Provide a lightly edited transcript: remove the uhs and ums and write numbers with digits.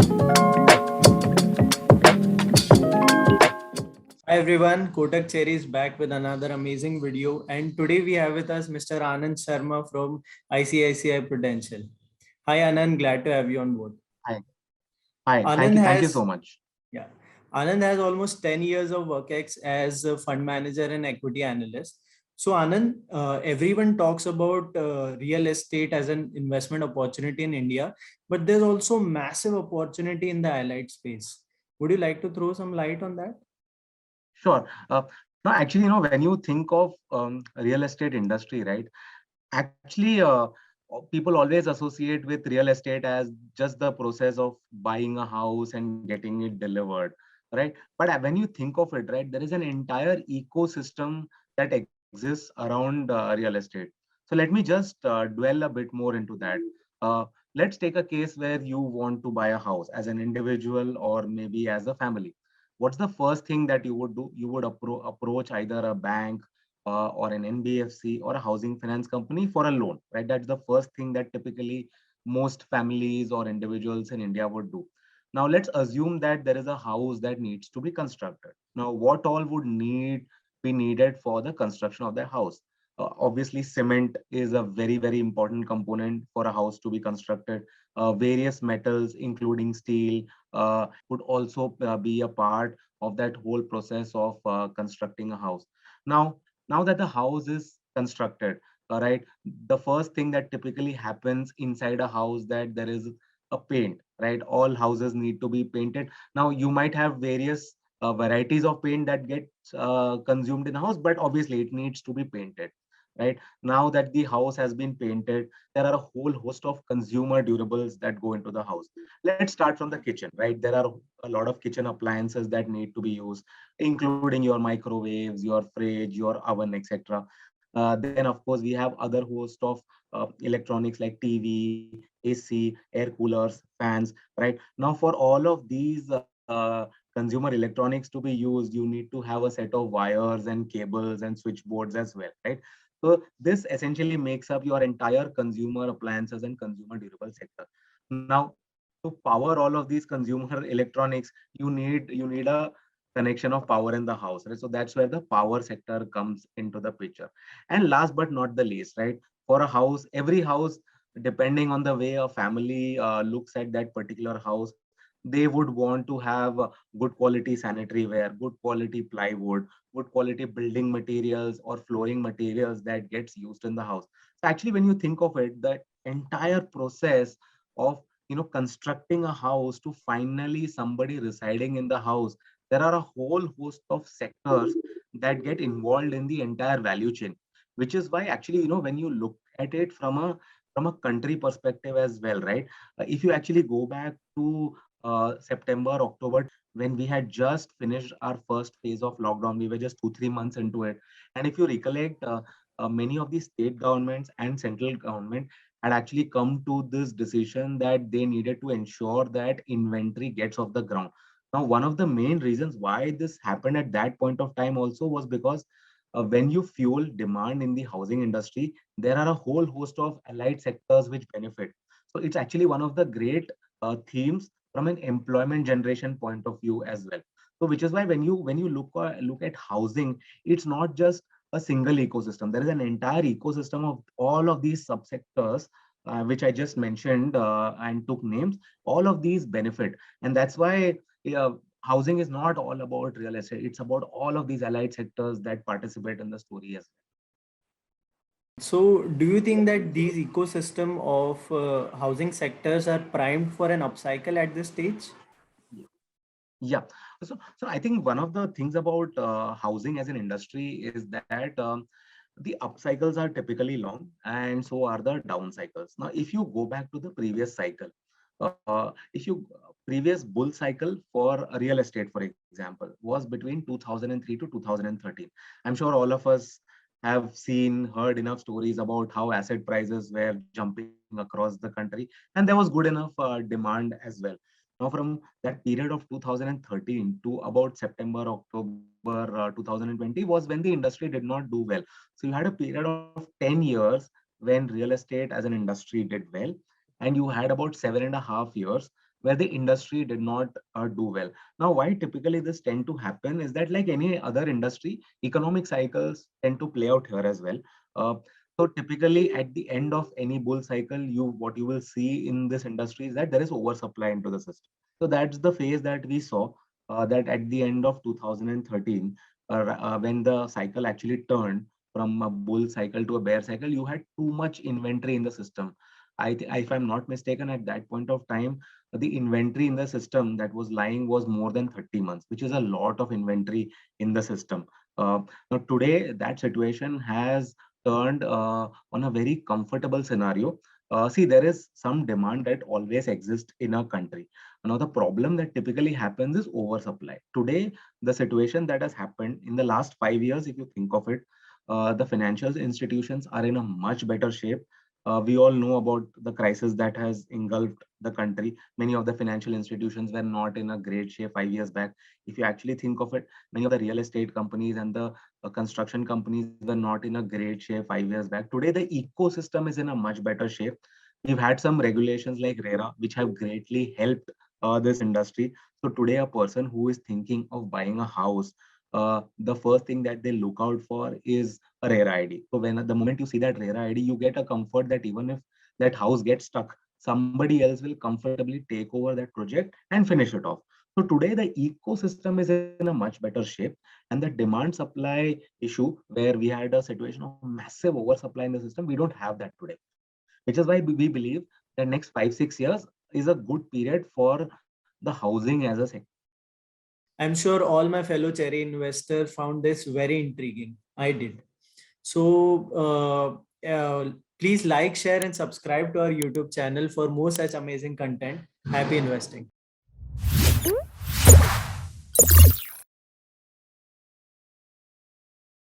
Hi everyone, Kotak Cherry is back with another amazing video, and today we have with us Mr. Anand Sharma from ICICI Prudential. Hi Anand, glad to have you on board. Hi. Hi. Anand Thank you so has much. yeah, Anand has almost 10 years of work as a fund manager and equity analyst. So Anand, everyone talks about real estate as an investment opportunity in India, but there's also massive opportunity in the allied space. Would you like to throw some light on that? Sure. No, actually, when you think of real estate industry, right? Actually, people always associate with real estate as just the process of buying a house and getting it delivered, right? But when you think of it, right, there is an entire ecosystem that exists around real estate. So let me just dwell a bit more into that. Uh, let's take a case where you want to buy a house as an individual or maybe as a family. What's the first thing that you would do? You would approach either a bank or an NBFC or a housing finance company for a loan, right? That's the first thing that typically most families or individuals in India would do. Now, let's assume that there is a house that needs to be constructed. Now, what all would be needed for the construction of the house? Obviously, cement is a very important component for a house to be constructed. Various metals, including steel, would also be a part of that whole process of constructing a house. Now, now that the house is constructed, all right, the first thing that typically happens inside a house that there is a paint, right? All houses need to be painted. Now you might have various varieties of paint that gets consumed in a house, but obviously it needs to be painted, right? Now that the house has been painted, there are a whole host of consumer durables that go into the house. Let's start from the kitchen, right? There are a lot of kitchen appliances that need to be used, including your microwaves, your fridge, your oven, etc. Then, of course, we have other host of electronics like TV, AC, air coolers, fans, right? Now, for all of these consumer electronics to be used, you need to have a set of wires and cables and switchboards as well, right? So this essentially makes up your entire consumer appliances and consumer durable sector. Now, to power all of these consumer electronics, you need a connection of power in the house, right? So that's where the power sector comes into the picture. And last but not the least, right? For a house, every house, depending on the way a family looks at that particular house, they would want to have good quality sanitary ware, good quality plywood, good quality building materials or flooring materials that gets used in the house. So actually, when you think of it, the entire process of constructing a house to finally somebody residing in the house, there are a whole host of sectors that get involved in the entire value chain, which is why actually when you look at it from a country perspective as well, right? If you actually go back to September, October, when we had just finished our first phase of lockdown, we were just 2 3 months into it. And if you recollect, many of the state governments and central government had actually come to this decision that they needed to ensure that inventory gets off the ground. Now, one of the main reasons why this happened at that point of time also was because when you fuel demand in the housing industry, there are a whole host of allied sectors which benefit. So it's actually one of the great themes from an employment generation point of view as well. So which is why when you look at housing, it's not just a single ecosystem. There is an entire ecosystem of all of these subsectors, which I just mentioned and took names. All of these benefit, and that's why housing is not all about real estate. It's about all of these allied sectors that participate in the story as So, do you think that these ecosystem of housing sectors are primed for an upcycle at this stage? well. Yeah. So I think one of the things about housing as an industry is that the up cycles are typically long, and so are the down cycles. Now, if you go back to the previous cycle, if you previous bull cycle for real estate, for example, was between 2003 to 2013. I'm sure all of us have seen, heard enough stories about how asset prices were jumping across the country, and there was good enough demand as well. Now, from that period of 2013 to about September, October 2020 was when the industry did not do well. So you had a period of 10 years when real estate as an industry did well, and you had about 7.5 years where the industry did not do well. Now, why typically this tend to happen is that, like any other industry, economic cycles tend to play out here as well. Uh, so typically at the end of any bull cycle, what you will see in this industry is that there is oversupply into the system. So that's the phase that we saw, that at the end of 2013, when the cycle actually turned from a bull cycle to a bear cycle, you had too much inventory in the system. If I'm not mistaken, at that point of time, the inventory in the system that was lying was more than 30 months, which is a lot of inventory in the system. Now today, that situation has turned on a very comfortable scenario. See, there is some demand that always exists in a country. Now, the problem that typically happens is oversupply. Today, the situation that has happened in the last 5 years, if you think of it, the financial institutions are in a much better shape. We all know about the crisis that has engulfed the country. Many of the financial institutions were not in a great shape 5 years back. If you actually think of it, many of the real estate companies and the construction companies were not in a great shape 5 years back. Today, the ecosystem is in a much better shape. We've had some regulations like RERA, which have greatly helped this industry. So today, a person who is thinking of buying a house, the first thing that they look out for is a RERA ID. So when the moment you see that RERA ID, you get a comfort that even if that house gets stuck, somebody else will comfortably take over that project and finish it off. So today the ecosystem is in a much better shape, and the demand supply issue where we had a situation of massive oversupply in the system, we don't have that today, which is why we believe the next 5-6 years is a good period for the housing as a sector. I'm sure all my fellow cherry investors found this very intriguing. I did. So please like, share, and subscribe to our YouTube channel for more such amazing content. Happy investing.